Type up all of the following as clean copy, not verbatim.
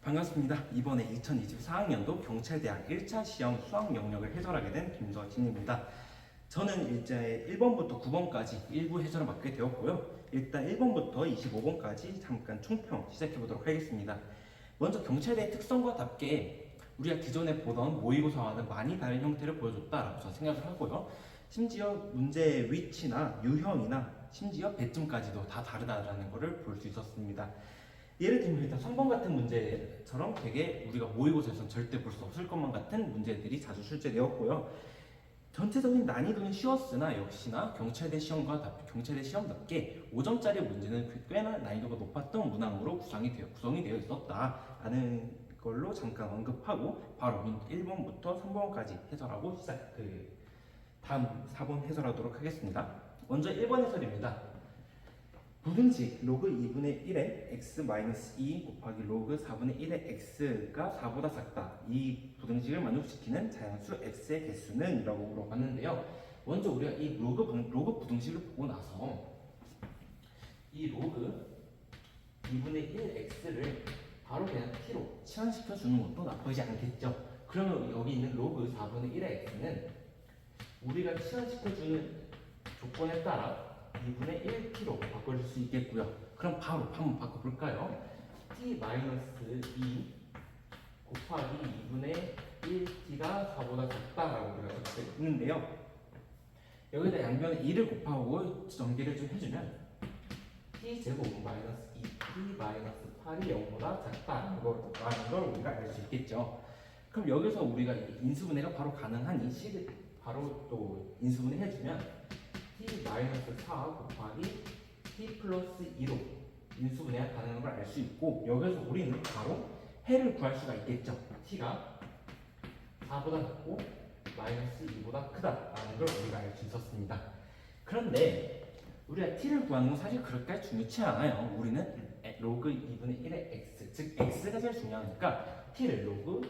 반갑습니다. 이번에 2024학년도 경찰대학 1차 시험 수학 영역을 해설하게 된 김서진입니다. 저는 이제 1번부터 9번까지 일부 해설을 맡게 되었고요. 일단 1번부터 25번까지 잠깐 총평 시작해 보도록 하겠습니다. 먼저 경찰대의 특성과답게 우리가 기존에 보던 모의고사와는 많이 다른 형태를 보여줬다라고 저는 생각을 하고요. 심지어 문제의 위치나 유형이나 심지어 배점까지도 다 다르다라는 것을 볼 수 있었습니다. 예를 들면 일단 3번 같은 문제처럼 되게 우리가 모의고사에서는 절대 볼 수 없을 것만 같은 문제들이 자주 출제되었고요. 전체적인 난이도는 쉬웠으나 역시나 경찰대 시험답게 5점짜리 문제는 꽤나 난이도가 높았던 문항으로 구성이 되어 있었다라는 걸로 잠깐 언급하고 바로 1번부터 3번까지 해설하고 다음 4번 해설하도록 하겠습니다. 먼저 1번 해설입니다. 부등식 로그 2분의 1의 x-2 곱하기 로그 4분의 1의 x가 4보다 작다. 이 부등식을 만족시키는 자연수 x의 개수는? 이라고 물어봤는데요. 먼저 우리가 이 로그 부등식을 보고 나서 이 로그 2분의 1x를 바로 그냥 t로 치환시켜 주는 것도 나쁘지 않겠죠. 그러면 여기 있는 로그 4분의 1의 x는 우리가 치환시켜 주는 조건에 따라 2분의 1t로 바꿔줄 수 있겠고요. 그럼 바로 한번 바꿔볼까요? t-2 곱하기 2분의 1t가 4보다 작다라고 우리가 적혀있는데요. 여기다 양변에 2를 곱하고 전개를 좀 해주면 t제곱 마이너스 2t 마이너스 8이 0보다 작다라는 걸 우리가 알 수 있겠죠. 그럼 여기서 우리가 인수분해가 바로 가능한 이 식을 바로 또 인수분해 해주면 t-4 곱하기 t 플러스 2로 인수분해가 가능한 걸 알 수 있고, 여기서 우리는 바로 해를 구할 수가 있겠죠. t가 4보다 작고 마이너스 2보다 크다라는 걸 우리가 알 수 있었습니다. 그런데 우리가 t를 구하는 건 사실 그렇게 중요치 않아요. 우리는 로그 2분의 1의 x, 즉 x가 제일 중요하니까 t를 로그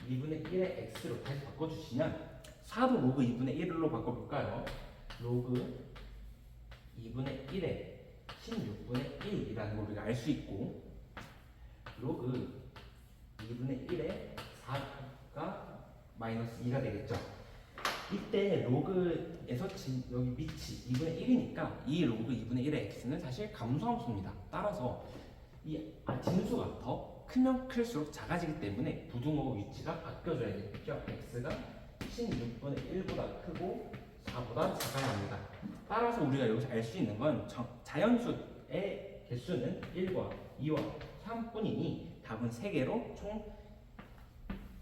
2분의 1의 x로 다시 바꿔주시면 4도 로그 2분의 1로 바꿔볼까요? 로그 2분의 1에 16분의 1이라는 걸 우리가 알 수 있고, 로그 2분의 1에 4가 마이너스 2가 되겠죠. 이때 로그에서 여기 밑이 2분의 1이니까 이 로그 2분의 1의 x는 사실 감소함수입니다. 따라서 이 진수가 더 크면 클수록 작아지기 때문에 부등호 위치가 바뀌어줘야겠죠. x가 16분의 1보다 크고 4보다 작아야 합니다. 따라서 우리가 여기서 알 수 있는 건 자연수의 개수는 1과 2와 3뿐이니 답은 3개로 총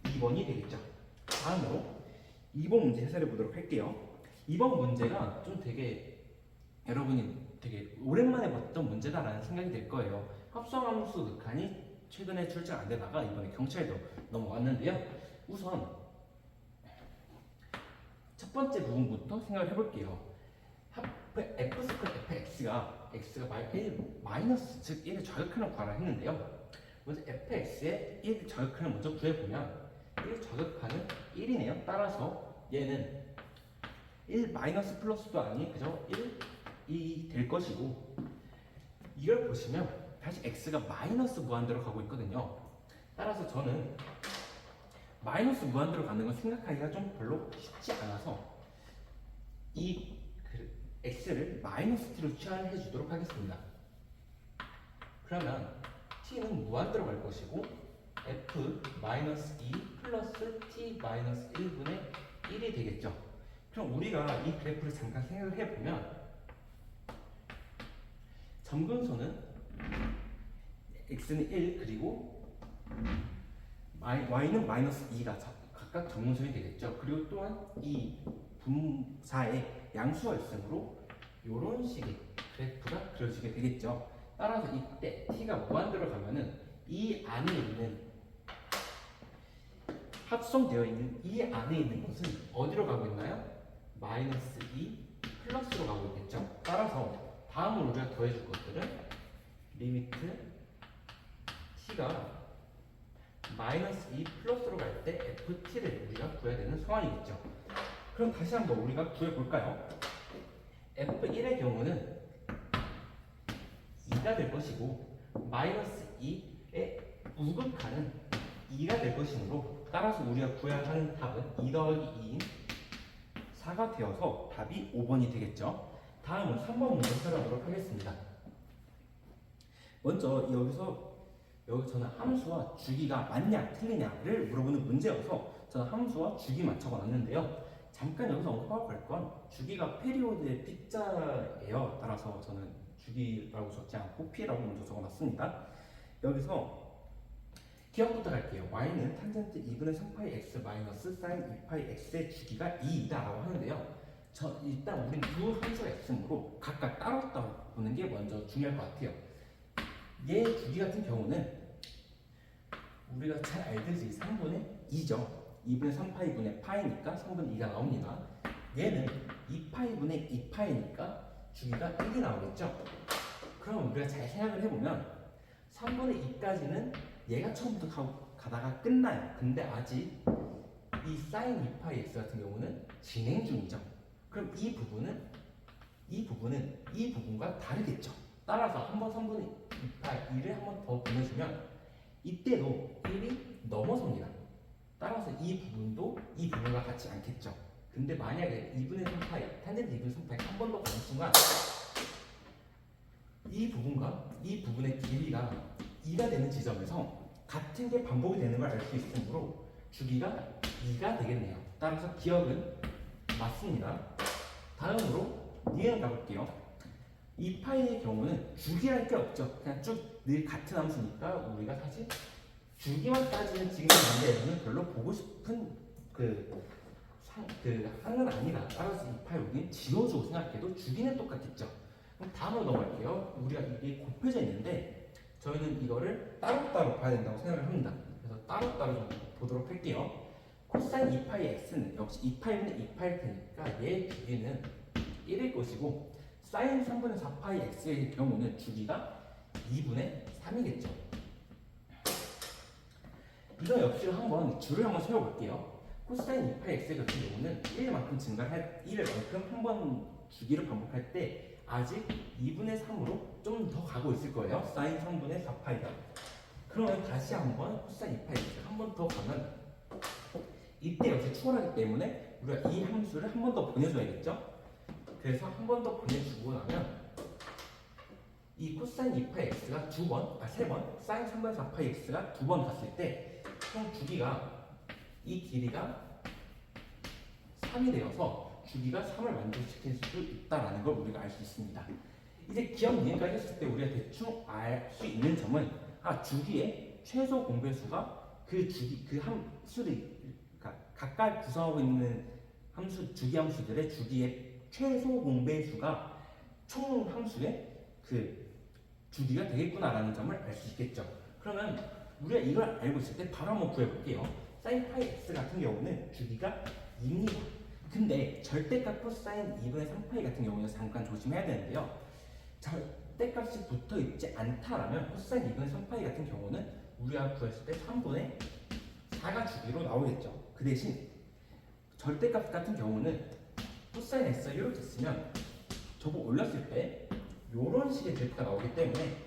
2번이 되겠죠. 다음으로 2번 문제 해설해 보도록 할게요. 2번 문제가 좀 여러분이 되게 오랜만에 봤던 문제다라는 생각이 들 거예요. 합성함수 극한이 최근에 출제가 안 되다가 이번에 경찰도 넘어왔는데요. 우선 첫 번째 부분부터 생각을 해볼게요. f 스퀘어 fx가 마이너스, 즉 1의 저격하는 구하라 했는데요. 먼저 fx의 1 저격하는 먼저 구해보면 1 저격하는 1이네요. 따라서 얘는 1 마이너스 플러스도 아니 그저 1이 될 것이고, 이걸 보시면 다시 x가 마이너스 무한대로 가고 있거든요. 따라서 저는 마이너스 무한대로 가는 건 생각하기가 좀 별로 쉽지 않아서 이 x를 마이너스 t로 치환해 주도록 하겠습니다. 그러면 t는 무한대로 갈 것이고 f 마이너스 2 플러스 t 마이너스 1분의 1이 되겠죠. 그럼 우리가 이 그래프를 잠깐 생각을 해보면 점근선은 x는 1 그리고 y는 마이너스 2가 각각 점근선이 되겠죠. 그리고 또한 이 분사의 양수가 있으므로 이런 식의 그래프가 그려지게 되겠죠. 따라서 이때 t가 무한대로 가면은 이 안에 있는 합성되어 있는 이 안에 있는 것은 어디로 가고 있나요? 마이너스 2 플러스로 가고 있겠죠. 따라서 다음으로 우리가 더해줄 것들은 리미트 t가 마이너스 2 플러스로 갈 때 ft를 우리가 구해야 되는 상황이겠죠. 그럼 다시 한번 우리가 구해볼까요? f1의 경우는 2가 될 것이고 마이너스 2 우극하는 2가 될 것이므로 따라서 우리가 구해야 하는 답은 2 더하기 2인 4가 되어서 답이 5번이 되겠죠. 다음은 3번 문제 해결하도록 하겠습니다. 먼저 여기 저는 함수와 주기가 맞냐 틀리냐를 물어보는 문제여서 저는 함수와 주기만 적어놨는데요. 잠깐 여기서 언급하고 갈 건 주기가 페리오드의 P자예요. 따라서 저는 주기라고 적지 않고 P라고 먼저 적어놨습니다. 여기서 기억부터 갈게요. y는 탄젠트 2분의 3파이 x 마이너스 사인 2파이 x의 주기가 2이다 라고 하는데요. 일단 우린 두 함수가 있으므로 각각 따로 보는 게 먼저 중요할 것 같아요. 얘 주기 같은 경우는 우리가 잘 알듯이 3분의 2죠. 2분의 3파이분의 파이니까 3분의 2가 나옵니다. 얘는 2파이분의 2파이니까 주기가 1이 나오겠죠. 그럼 우리가 잘 생각을 해보면 3분의 2까지는 얘가 처음부터 가다가 끝나요. 근데 아직 이 사인 2파이 x 같은 경우는 진행 중이죠. 그럼 이 부분은 이 부분과 다르겠죠. 따라서 한번 3분의 2파이 2를 한 번 더 보내주면 이때도 1이 넘어섭니다. 따라서 이 부분도 이 부분과 같지 않겠죠. 근데 만약에 2분의 3파이, 탄젠트 2분의 3파이 한 번 더 가는 순간 이 부분과 이 부분의 길이가 2가 되는 지점에서 같은 게 반복이 되는 걸 알 수 있으므로 주기가 2가 되겠네요. 따라서 기억은 맞습니다. 다음으로 니은 가볼게요. 2파이의 경우는 주기랄 게 없죠. 그냥 쭉 늘 같은 함수니까 우리가 사실 주기만 따지는 지금 문제에서는 별로 보고 싶은 항은 아니다. 따라서 2파이 우리는 지워주고 생각해도 주기는 똑같겠죠. 그럼 다음으로 넘어갈게요. 우리가 이게 곱해져 있는데 저희는 이거를 따로따로 봐야 된다고 생각을 합니다. 그래서 따로따로 좀 보도록 할게요. 코사인 2파이 x는 역시 2파이분의 2파일 테니까 얘 주기는 1일 것이고 사인 3분의 4파이 x의 경우는 주기가 2분의 3이겠죠. 이거 역시 한번 줄을 한번 세워볼게요. 코사인 2파이 x 같은 경우는 1만큼 증가할 1만큼 한 번 주기를 반복할 때 아직 2분의 3으로 좀 더 가고 있을 거예요. 사인 3분의 4파이가. 그러면 다시 한번 코사인 2파이 한 번 더 가면 이때 역시 추월하기 때문에 우리가 이 함수를 한 번 더 보내줘야겠죠. 그래서 한 번 더 보내주고 나면 이 코사인 2파이 x가 세 번, 사인 3분의 4파이 x가 두 번 갔을 때 총 주기가 이 길이가 3이 되어서 주기가 3을 만족시킬 수 있다라는 걸 우리가 알 수 있습니다. 이제 기억 이해까지 했을 때 우리가 대충 알 수 있는 점은 주기의 최소 공배수가 그 함수를 각각 구성하고 있는 주기 함수들의 주기의 최소 공배수가 총 함수의 주기가 되겠구나라는 점을 알 수 있겠죠. 그러면 우리가 이걸 알고 있을 때 바로 한번 구해볼게요. 사인 파이 x 같은 경우는 주기가 2입니다. 근데 절대값 코사인 2분의 3파이 같은 경우는 잠깐 조심해야 되는데요. 절대값이 붙어있지 않다라면 코사인 2분의 3파이 같은 경우는 우리가 구했을 때 3분의 4가 주기로 나오겠죠. 그 대신 절대값 같은 경우는 코사인 x가 이렇게 쓰면 저거 올렸을 때 이런 식의 델타가 나오기 때문에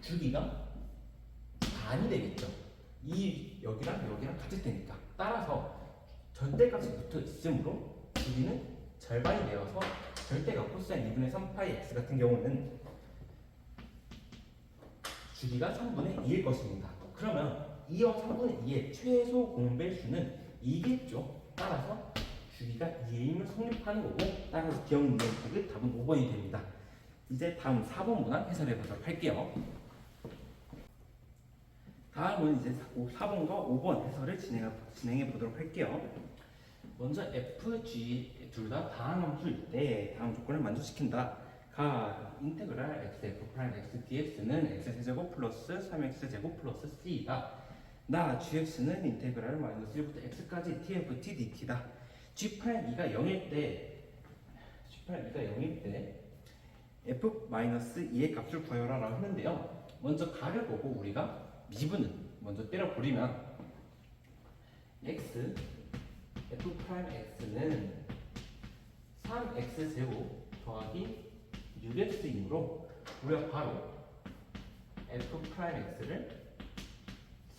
주기가 반이 되겠죠. 여기랑 같을 테니까. 따라서 절대값이 붙어 있으므로 주기는 절반이 되어서 절대값 코사인 2분의 3파이 x 같은 경우는 주기가 3분의 2일 것입니다. 그러면 2와 3분의 2의 최소 공배수는 2겠죠. 따라서 주기가 2임을 성립하는 거고 따라서 기억 문제의 답은 5번이 됩니다. 이제 다음 4번 문항 해설해 보도록 할게요. 다음은 이제 4번과 5번 해설을 진행해 보도록 할게요. 먼저 f, g 둘 다 다항 함수일 때 다음 조건을 만족시킨다. 인테그랄 x f 프라임 x dx는 x 세제곱 플러스 3x 제곱 플러스 c이다. gx는 인테그랄 마이너스 1부터 x까지 tft dt다. g 프라임 2가 0일 때 f-2의 값을 구하여라 라고 했는데요. 먼저 가를 보고 우리가 미분은 먼저 때려버리면 f 프라임 x는 3x 제곱 더하기 6x이므로 우리가 바로 f 프라임 x를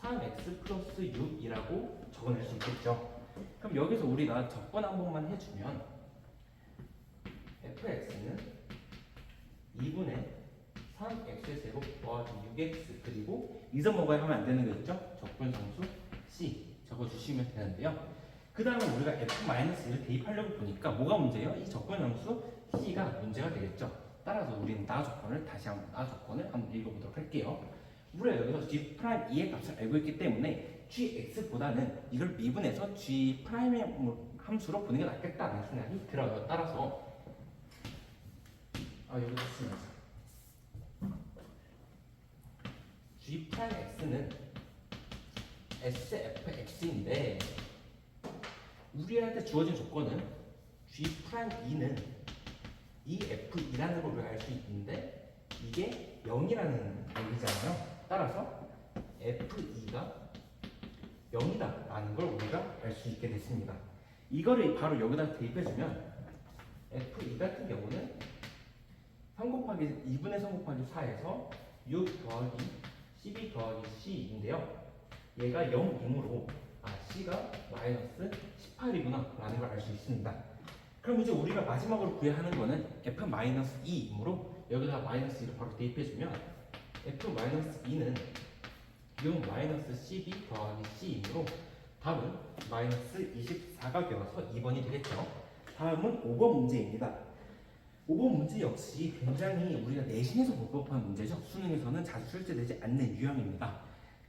3x 플러스 6이라고 적어낼 수 있겠죠. 그럼 여기서 우리가 접근 한 번만 해주면 fx는 2분의 3x 제곱 더하기 6x 그리고 이서 뭐가 하면 안 되는 거겠죠? 적분상수 c 적어주시면 되는데요. 그 다음에 우리가 f-를 대입하려고 보니까 뭐가 문제예요? 이 적분함수 c가 문제가 되겠죠. 따라서 우리는 나 조건을 다시 한번 나 조건을 한번 읽어보도록 할게요. 우리가 여기서 g'2의 값을 알고 있기 때문에 gx보다는 이걸 미분해서 g' 함수로 보는 게 낫겠다는 생각이 들어요. 따라서 여기 쓰면서 g'x는 sfx인데 우리한테 주어진 조건은 G'2는 이 F2라는 걸 알 수 있는데 이게 0이라는 얘기잖아요. 따라서 F2가 0이다 라는 걸 우리가 알 수 있게 됐습니다. 이거를 바로 여기다 대입해주면 F2 같은 경우는 3 곱하기 2분의 3 곱하기 4에서 6 더하기 12 더하기 C인데요. 얘가 0이므로 C가 마이너스 18이구나 라는 걸 알 수 있습니다. 그럼 이제 우리가 마지막으로 구해야 하는 거는 f-2이므로 여기다 마이너스 2를 바로 대입해주면 f-2는 6 마이너스 12 더하기 c이므로 답은 마이너스 24가 되어서 2번이 되겠죠. 다음은 5번 문제입니다. 5번 문제 역시 굉장히 우리가 내신에서 볼 법한 문제죠. 수능에서는 자주 출제되지 않는 유형입니다.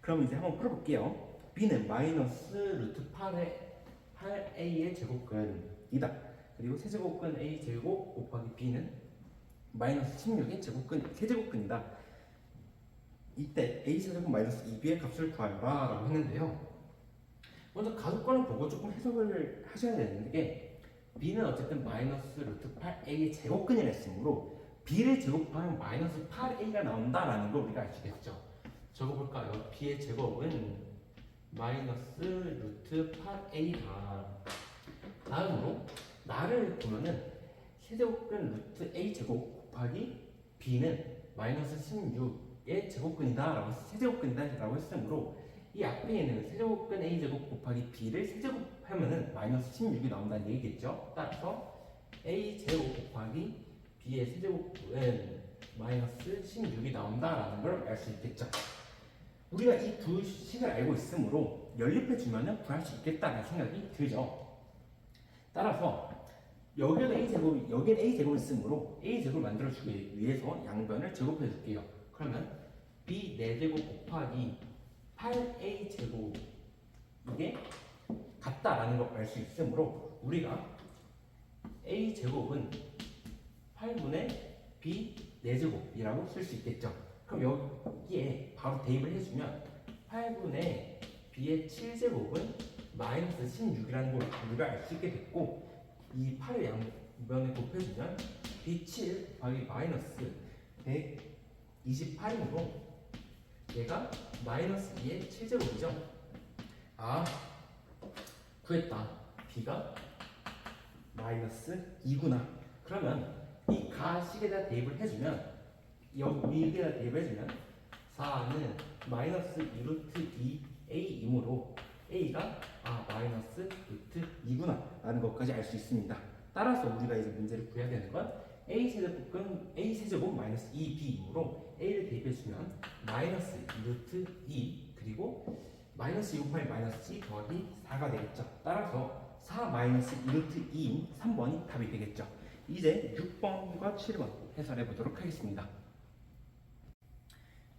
그럼 이제 한번 풀어볼게요. b는 마이너스 루트 8a의 제곱근이다. 그리고 세제곱근 a 제곱 곱하기 b는 마이너스 16의 세제곱근이다. 이때 a 세제곱 마이너스 2b의 값을 구하라 라고 했는데요. 먼저 가속관을 보고 조금 해석을 하셔야 되는 게 b는 어쨌든 마이너스 루트 8a의 제곱근이라 했으므로 b를 제곱하면 마이너스 8a가 나온다라는 걸 우리가 알 수 있겠죠. 적어볼까요? b의 제곱은 마이너스 루트 8a다. 다음으로 나를 보면은 세제곱근 루트 a 제곱 곱하기 b는 마이너스 16의 제곱근이다 라고 세제곱근이다 라고 했으므로 이 앞에 있는 세제곱근 a 제곱 곱하기 b를 세제곱하면은 마이너스 16이 나온다는 얘기겠죠. 따라서 a 제곱 곱하기 b의 세제곱은 마이너스 16이 나온다라는 걸 알 수 있겠죠. 우리가 이 두 식을 알고 있으므로 연립해주면 구할 수 있겠다는 생각이 들죠. 따라서 여기는 a제곱, 여기는 a제곱을 쓰므로 a제곱을 만들어주기 위해서 양변을 제곱해 줄게요. 그러면 b 4제곱 곱하기 8a제곱 이게 같다라는 걸 알 수 있으므로 우리가 a제곱은 8분의 b 4제곱이라고 쓸 수 있겠죠. 그럼 여기에 바로 대입을 해주면 8분의 b의 7제곱은 마이너스 16이라는 걸 우리가 알 수 있게 됐고 이 8을 양변에 곱해주면 b7 곱하기 마이너스 128이므로 얘가 마이너스 2의 7제곱이죠. 구했다. b가 마이너스 2구나. 그러면 이 가식에다 대입을 해주면 여기에다 대입해주면 4는 마이너스 2루트 2a이므로 a가 마이너스 루트 2구나 라는 것까지 알 수 있습니다. 따라서 우리가 이제 문제를 구해야 되는 건 a 세제곱 마이너스 2b이므로 a를 대입해주면 마이너스 루트 2 그리고 마이너스 2 곱하기 마이너스 2 더하기 4가 되겠죠. 따라서 4 마이너스 2루트 2인 3번이 답이 되겠죠. 이제 6번과 7번 해설해 보도록 하겠습니다.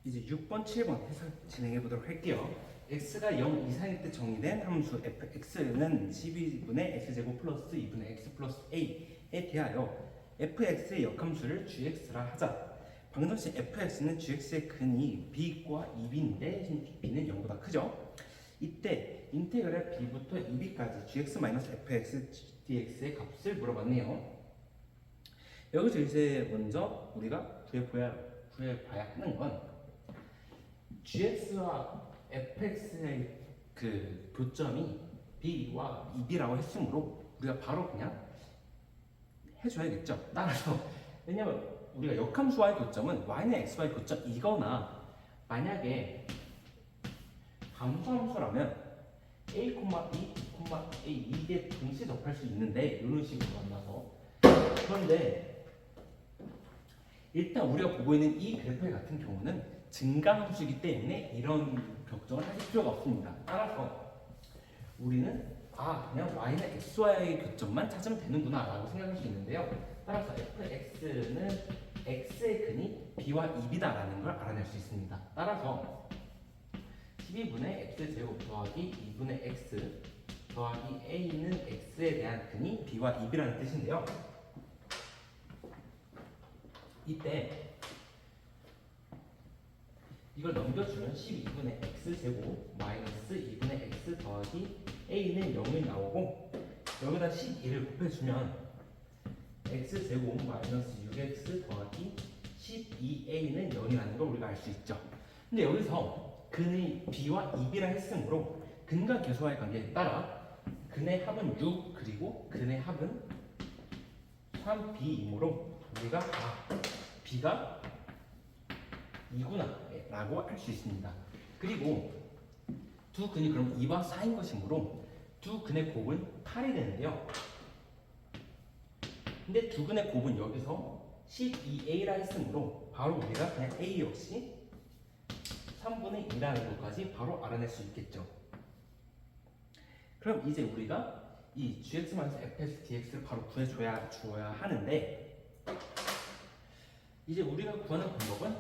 이제 6번, 7번 해설 진행해 보도록 할게요. x가 0 이상일 때 정의된 함수 fx는 12분의 x제곱 플러스 2분의 x 플러스 a에 대하여 fx의 역함수를 gx라 하자. 방금 전 fx는 gx의 근이 b과 2b인데 b는 0보다 크죠. 이때 인테그랄 b부터 2b까지 gx-fx dx의 값을 물어봤네요. 여기서 이제 먼저 우리가 구해봐야 하는 건 gx와 fx의 그 교점이 b와 2b라고 했으므로 우리가 바로 그냥 해줘야겠죠. 따라서 왜냐면 우리가 역함수와의 교점은 y는 x와의 교점이거나 만약에 감소함수라면 a, b, a 이게 동시에 접할 수 있는데 이런 식으로 만나서 그런데 일단 우리가 보고 있는 이 그래프 같은 경우는 증가함수이기 때문에 이런 걱정을 하실 필요가 없습니다. 따라서 우리는 그냥 y는 x와의 교점만 찾으면 되는구나 라고 생각할 수 있는데요. 따라서 fx는 x의 근이 b와 2b다 라는 걸 알아낼 수 있습니다. 따라서 12분의 x제곱 더하기 2분의 x 더하기 a는 x에 대한 근이 b와 2b라는 뜻인데요. 이때 이걸 넘겨주면 12분의 x제곱 마이너스 2분의 x 더하기 a는 0이 나오고 여기다 12를 곱해주면 x제곱 마이너스 6x 더하기 12a는 0이라는 걸 우리가 알 수 있죠. 근데 여기서 근의 b와 2b라 했으므로 근과 계수와의 관계에 따라 근의 합은 6 그리고 근의 합은 3b이므로 우리가 b가 2구나 라고 할 수 있습니다. 그리고 두 근이 그럼 2와 4인 것이므로 두 근의 곱은 8이 되는데요. 근데 두 근의 곱은 여기서 12a라 했으므로 바로 우리가 그냥 a 역시 3분의 2라는 것까지 바로 알아낼 수 있겠죠. 그럼 이제 우리가 이 gx-fs dx를 바로 구해줘야 하는데 이제 우리가 구하는 방법은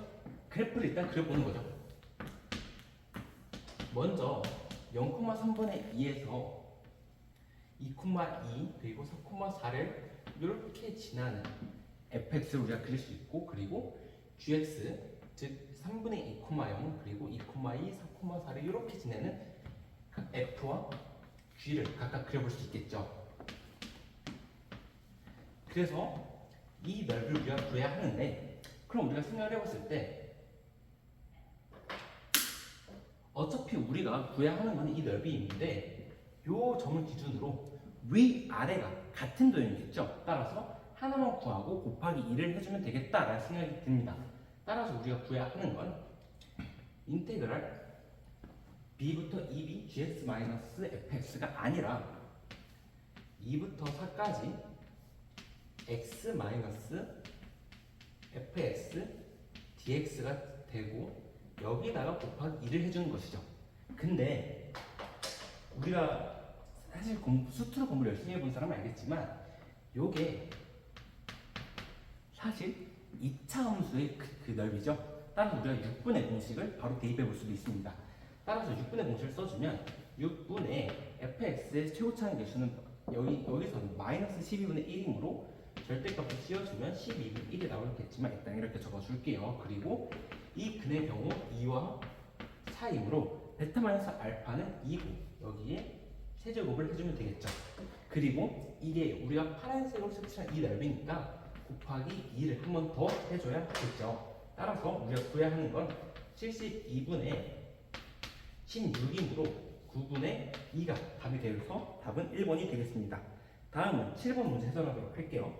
그래프를 일단 그려보는 거죠. 먼저 0,3분의 2에서 2,2 그리고 4,4를 이렇게 지나는 fx를 우리가 그릴 수 있고 그리고 gx 즉 3분의 2,0 그리고 2,2, 4,4를 이렇게 지내는 f와 g를 각각 그려볼 수 있겠죠. 그래서 이 넓이를 우리가 구해야 하는데 그럼 우리가 생각을 해봤을 때 어차피 우리가 구해야 하는 건 이 넓이인데 요 점을 기준으로 위아래가 같은 도형이겠죠. 따라서 하나만 구하고 곱하기 2를 해주면 되겠다라는 생각이 듭니다. 따라서 우리가 구해야 하는 건 인테그랄 b부터 2b gx-fx가 아니라 2부터 4까지 x-fx dx가 되고 여기다가 곱하기 2를 해주는 것이죠. 근데 우리가 사실 수투로 공부를 열심히 해본 사람은 알겠지만 요게 사실 2차 함수의 그 넓이죠. 따라서 우리가 6분의 공식을 바로 대입해 볼 수도 있습니다. 따라서 6분의 공식을 써주면 6분의 fx의 최고차의 개수는 여기서는 마이너스 12분의 1이므로 절대값을 씌워주면 12분의 1이 나오겠지만 일단 이렇게 적어줄게요. 그리고 이 근의 경우 2와 4이므로 베타 마이너스 알파는 2고 여기에 세제곱을 해주면 되겠죠. 그리고 이게 우리가 파란색으로 색칠한 이 넓이니까 곱하기 2를 한 번 더 해줘야 되겠죠. 따라서 우리가 구해야 하는 건 72분의 16이므로 9분의 2가 답이 되어서 답은 1번이 되겠습니다. 다음은 7번 문제 해설하도록 할게요.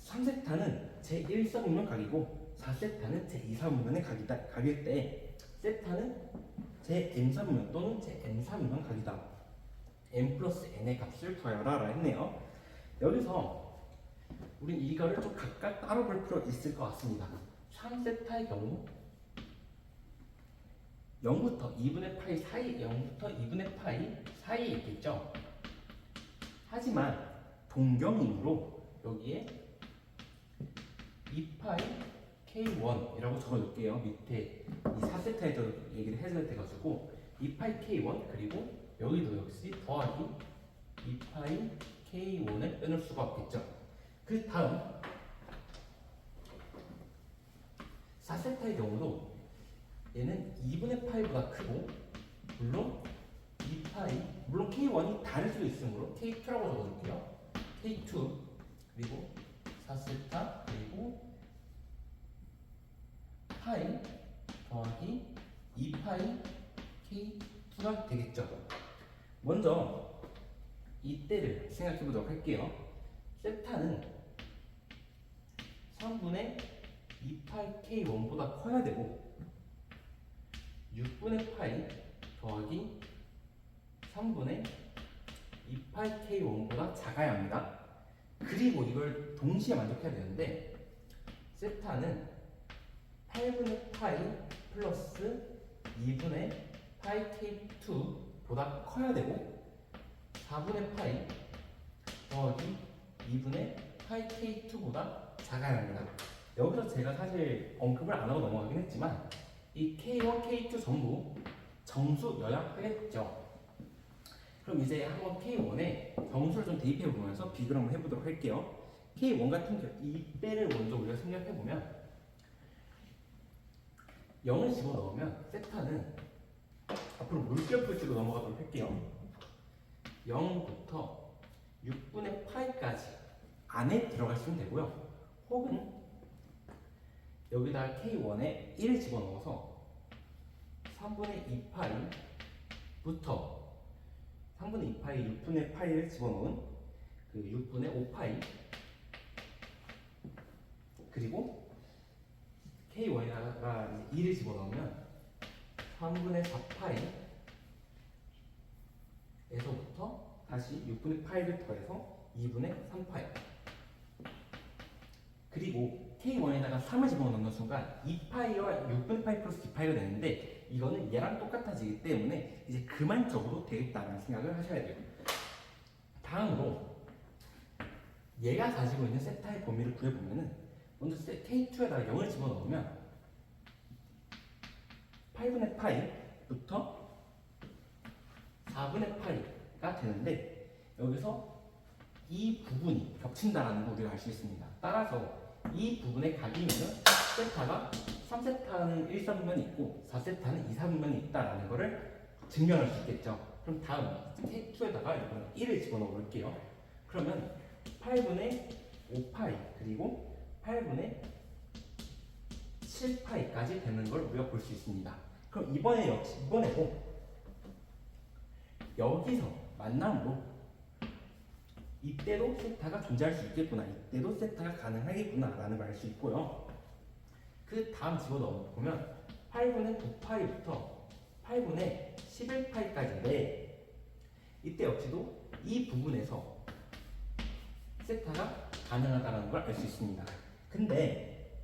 3세타는 제1서분면 각이고 4세타는 제2서분면의 각일 때 세타는 제-n서분면 또는 제-n서분면 각이다. n 플러스 n의 값을 구하여라 라 했네요. 여기서 우린 이거를 좀 각각 따로 볼 필요 있을 것 같습니다. 3세타의 경우 0부터 2분의 파이 사이, 0부터 2분의 파이 사이에 있겠죠. 하지만 동경이므로 여기에 2파이 k1이라고 적어줄게요. 밑에 이 4세타에도 얘기를 해줘야 돼가지고 2파이 k1 그리고 여기도 역시 더하기 2파이 k1을 빼놓을 수가 없겠죠. 그 다음 4세타의 경우도 얘는 2분의 파이보다 크고 물론 2파이 물론 k1이 다를 수도 있으므로 k2라고 적어줄게요. k2 그리고 4세타 그리고 파이 더하기 2파이 k2가 되겠죠. 먼저 이때를 생각해 보도록 할게요. 세타는 3분의 2파이 k1보다 커야 되고 6분의 파이 더하기 3분의 2파이 K1보다 작아야 합니다. 그리고 이걸 동시에 만족해야 되는데 세타는 8분의 파이 플러스 2분의 파이 K2보다 커야 되고 4분의 파이 더하기 2분의 파이 K2보다 작아야 합니다. 여기서 제가 사실 언급을 안 하고 넘어가긴 했지만 이 K1, K2 전부 정수여야 하겠죠. 그럼 이제 한번 K1에 정수를 좀 대입해 보면서 비교를 한번 해보도록 할게요. K1 같은 경우 이때를 먼저 우리가 생각해 보면 0을 집어넣으면 세타는 앞으로 물결 풀기로 넘어가도록 할게요. 0부터 6분의 파이까지 안에 들어가시면 되고요. 혹은 여기다 K1에 1을 집어넣어서 3분의 2파이부터 3분의 2파이 6분의 파이를 집어넣은 그 6분의 5파이 그리고 K1에다가 2를 집어넣으면 3분의 4파이에서부터 다시 6분의 파이를 더해서 2분의 3파이 그리고 K1에다가 3을 집어넣는 순간 2파이와 6분의 파이 플러스 2파이가 되는데 이거는 얘랑 똑같아지기 때문에 이제 그만 적어도 되겠다는 생각을 하셔야 돼요. 다음으로 얘가 가지고 있는 세타의 범위를 구해보면은 먼저 K2에다가 0을 집어넣으면 8분의 파이부터 4분의 파이가 되는데 여기서 이 부분이 겹친다라는 걸 우리가 알 수 있습니다. 따라서 이 부분의 각이면은 세타가 3세타는 1, 3분면이 있고 4세타는 2, 4분면이 있다라는 것을 증명할 수 있겠죠. 그럼 다음 K2에다가 이번에 1을 집어넣어 볼게요. 그러면 8분의 5파이 그리고 8분의 7파이까지 되는 걸 우리가 볼 수 있습니다. 그럼 이번에도 여기서 만남으로 이때도 세타가 존재할 수 있겠구나, 이때도 세타가 가능하겠구나 라는 걸 알 수 있고요. 그 다음 집어넣어 보면 8분의 9파이부터 8분의 11파이까지인데 이때 역시도 이 부분에서 세타가 가능하다는 걸 알 수 있습니다. 근데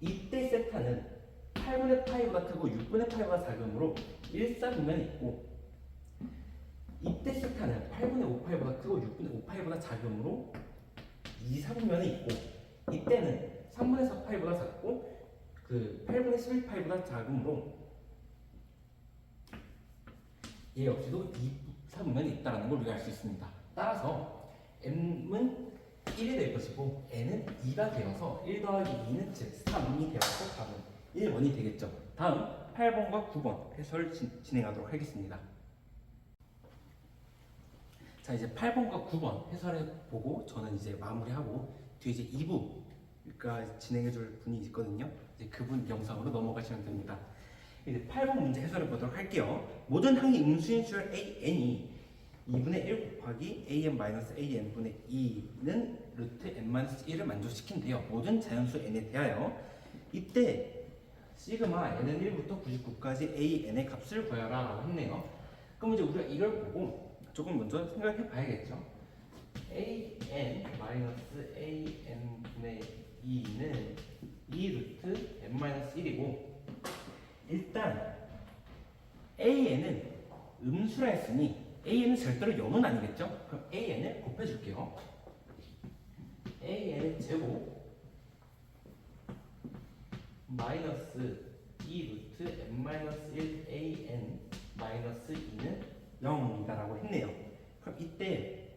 이때 세타는 8분의 파이보다 크고 6분의 파이보다 작으므로 1, 4분면이 있고 이때 세타는 8분의 5파이보다 크고 6분의 5파이보다 작으므로 2, 4분면이 있고 이때는 3분의 4파이보다 작고 그 8분의 11파이보다 작으므로 얘 역시도 2, 4분면이 있다는 걸 우리가 알 수 있습니다. 따라서 m은 1이 될 것이고 n은 2가 되어서 1 더하기 2는 즉 3이 되어서 답은 1번이 되겠죠. 다음 8번과 9번 해설 진행하도록 하겠습니다. 자, 이제 8번과 9번 해설해 보고 저는 이제 마무리하고 뒤에 이제 2부가 진행해 줄 분이 있거든요. 이제 그분 영상으로 넘어가시면 됩니다. 이제 8번 문제 해설해 보도록 할게요. 모든 항의 음수인수열 an이 2분의 1 곱하기 an-an분의 2는 루트 n-1을 만족시킨대요. 모든 자연수 n에 대하여 이때 시그마 n은 1부터 99까지 an의 값을 구하라 라고 했네요. 그럼 이제 우리가 이걸 보고 조금 먼저 생각해 봐야겠죠. an-an분의 2는 2 루트 n-1이고 일단 an은 음수라 했으니 an은 절대로 0은 아니겠죠? 그럼 an을 곱해줄게요. an의 제곱 마이너스 2 루트 n-1 an 마이너스 2는 0이다라고 했네요. 그럼 이때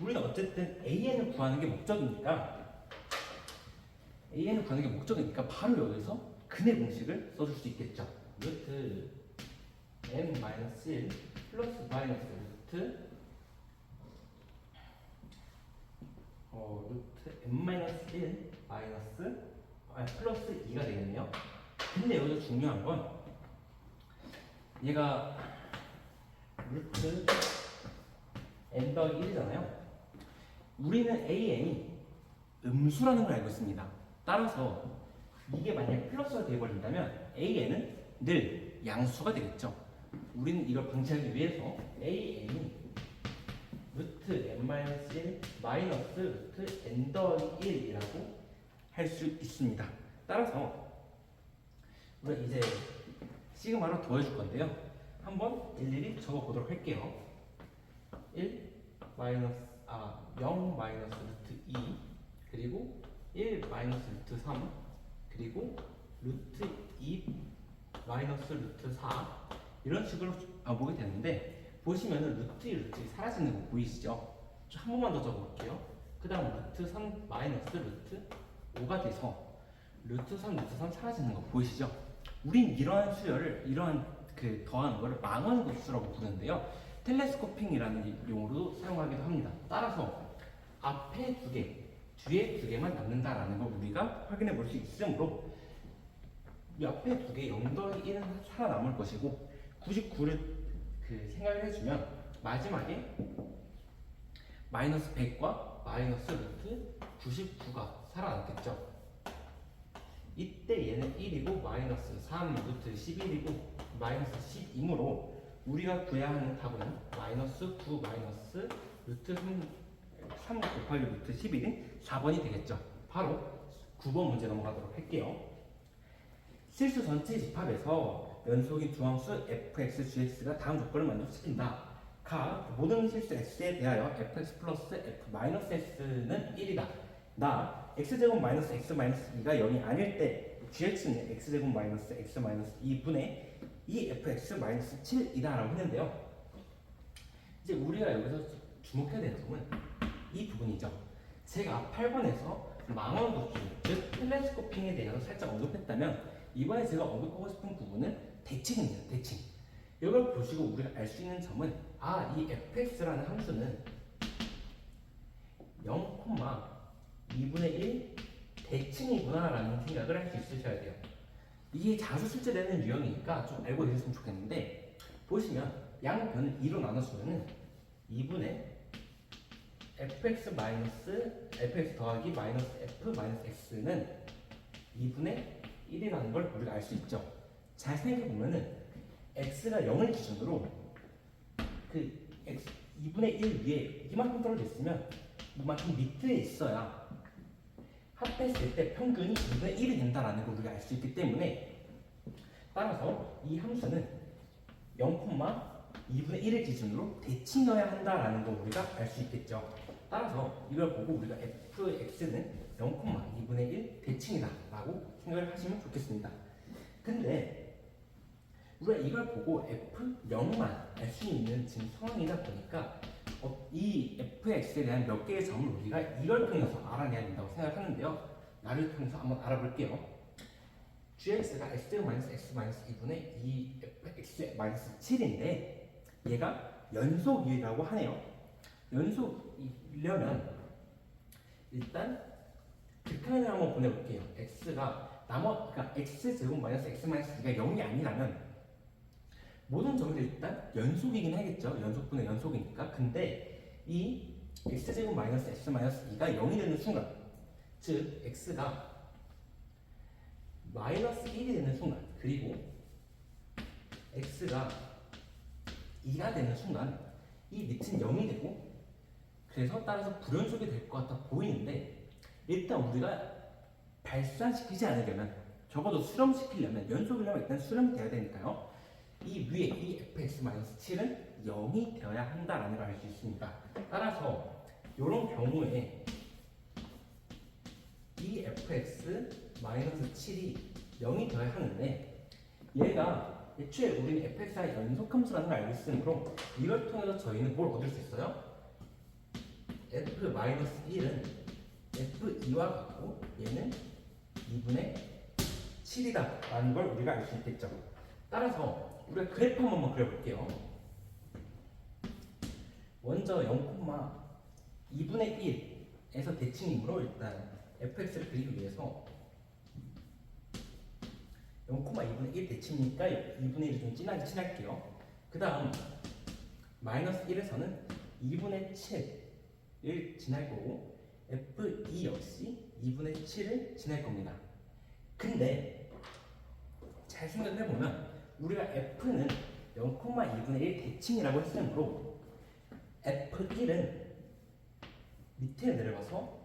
우리는 어쨌든 an을 구하는 게 목적이니까 바로 여기서 근의 공식을 써줄 수 있겠죠. 루트 n-1 플러스 마이너스 루트 n-1 마이너스 플러스 2가 되겠네요. 근데 여기서 중요한 건 얘가 루트 n 더하기 1이잖아요. 우리는 an이 음수라는 걸 알고 있습니다. 따라서 이게 만약 플러스가 되어버린다면 an은 늘 양수가 되겠죠. 우리는 이걸 방지하기 위해서 AN이 루트 n-1 마이너스 루트 n 더하기 1이라고 할 수 있습니다. 따라서 우리가 이제 시그마로 더해줄 건데요. 한번 일일이 적어보도록 할게요. 0 마이너스 루트 2 그리고 1 마이너스 루트 3 그리고 루트 2 마이너스 루트 4 이런 식으로 보게 되는데 보시면은 루트 2, 루트 2 사라지는 거 보이시죠? 한 번만 더 적어볼게요. 그 다음 루트 3 마이너스 루트 5가 돼서 루트 3, 루트 3 사라지는 거 보이시죠? 우린 이러한 수열을 이러한 그 더하는 거를 망원급수라고 부르는데요. 텔레스코핑이라는 용어로 사용하기도 합니다. 따라서 앞에 두 개, 뒤에 두 개만 남는다라는 걸 우리가 확인해 볼 수 있으므로 이 앞에 두 개 0 더하기 1은 살아남을 것이고 99를 그 생각을 해주면 마지막에 마이너스 100과 마이너스 루트 99가 살아남겠죠. 이때 얘는 1이고 마이너스 3 루트 11이고 마이너스 12이므로 우리가 구해야 하는 답은 마이너스 9 마이너스 루트 3 곱하기 루트 11인 4번이 되겠죠. 바로 9번 문제 넘어가도록 할게요. 실수 전체 집합에서 연속인 두 함수 fx, gx가 다음 조건을 만족시킨다. 가 모든 실수 x에 대하여 fx 플러스 f 마이너스 s는 1이다. 나 x제곱 마이너스 x 마이너스 2가 0이 아닐 때 gx는 x제곱 마이너스 x 마이너스 2분의 2fx 마이너스 7이다 라고 했는데요. 이제 우리가 여기서 주목해야 되는 점은 이 부분이죠. 제가 8번에서 망원급수, 즉 텔레스코핑에 대해서 살짝 언급했다면 이번에 제가 언급하고 싶은 부분은 대칭입니다. 대칭. 이걸 보시고 우리가 알 수 있는 점은 이 fx라는 함수는 0,2분의 1 대칭이구나 라는 생각을 할 수 있으셔야 돼요. 이게 자주 출제되는 유형이니까 좀 알고 계셨으면 좋겠는데 보시면 양변을 2로 나눠주면은 2분의 fx 마이너스 fx 더하기 마이너스 f 마이너스 x는 2분의 1이라는 걸 우리가 알 수 있죠. 잘 생각해 보면은 x가 0을 기준으로 그 x 2분의 1 위에 이만큼 떨어져 있으면 이만큼 밑에 있어야 합했을 때 평균이 2분의 1이 된다라는 걸 우리가 알 수 있기 때문에 따라서 이 함수는 0,2분의 1을 기준으로 대칭해야 한다라는 걸 우리가 알 수 있겠죠. 따라서 이걸 보고 우리가 fx는 0,2분의 1 대칭이다 라고 생각을 하시면 좋겠습니다. 근데 우리가 이걸 보고 f0만 알 수 있는 지금 상황이다 보니까 이 fx에 대한 몇 개의 점을 우리가 이걸 통해서 알아내야 된다고 생각하는데요. 나를 통해서 한번 알아볼게요. gx가 x-x-2분의 2x-7인데 얘가 연속이라고 하네요. 연속이려면 일단 극한을 한번 보내볼게요. x가 그러니까 x제곱 마이너스 x 마이너스 2가 0이 아니라면 모든 점들이 일단 연속이긴 하겠죠. 연속분의 연속이니까. 근데 이 x제곱 마이너스 x 마이너스 2가 0이 되는 순간, 즉 x가 마이너스 1이 되는 순간, 그리고 x가 2가 되는 순간 이 밑은 0이 되고 그래서 따라서 불연속이 될 것 같아 보이는데 일단 우리가 발산시키지 않으려면 적어도 수렴시키려면 연속이려면 일단 수렴이 돼야 되니까요. 이 위에 이 fx-7은 0이 되어야 한다라는 걸 알 수 있습니다. 따라서 이런 경우에 이 fx-7이 0이 되어야 하는데 얘가 애초에 우리는 fx의 연속함수라는 걸 알고 있으므로 이걸 통해서 저희는 뭘 얻을 수 있어요? f-1은 f2와 같고 얘는 2분의 7이다 라는 걸 우리가 알 수 있겠죠. 따라서 우리가 그래프 한번 그려볼게요. 먼저 0,2분의 1에서 대칭이므로 일단 fx를 그리기 위해서 0,2분의 1 대칭이니까 2분의 1을 좀 진하게 칠할게요. 그 다음 마이너스 1에서는 2분의 7을 지날 거고 f2 역시 2분의 7을 지날 겁니다. 근데 잘 잘 생각해보면 우리가 F는 0,2분의 1 대칭이라고 했으므로 F1은 밑에 내려가서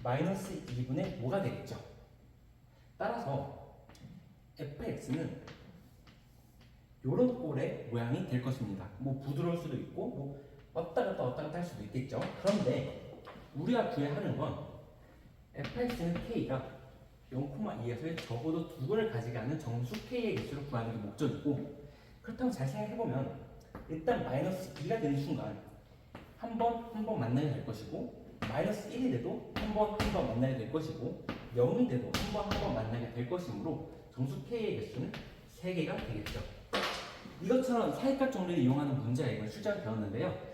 마이너스 2분의 5가 되겠죠. 따라서 fx는 이런 꼴의 모양이 될 것입니다. 뭐 부드러울 수도 있고 뭐 왔다 갔다 할 수도 있겠죠. 그런데 우리가 구해야 하는 건 fx는 k가 0,2에서 적어도 두 번을 가지게 하는 정수 k의 개수를 구하는 게 목적이고, 그렇다고 잘 생각해보면 일단 마이너스 2가 되는 순간 한 번 만나게 될 것이고, 마이너스 1이 돼도 한 번 만나게 될 것이고, 0이 돼도 한 번 만나게 될 것이므로 정수 k의 개수는 3개가 되겠죠. 이것처럼 사익각 정리를 이용하는 문제가 이걸 출제를 배웠는데요.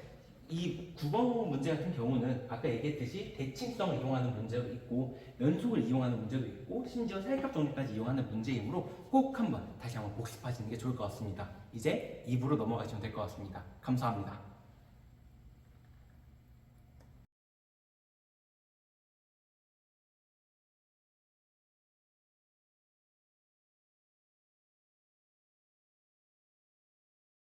이 9번 문제 같은 경우는 아까 얘기했듯이 대칭성을 이용하는 문제도 있고 연속을 이용하는 문제도 있고 심지어 사익각 정리까지 이용하는 문제이므로 꼭 한번 다시 한번 복습하시는 게 좋을 것 같습니다. 이제 2부로 넘어가시면 될 것 같습니다. 감사합니다.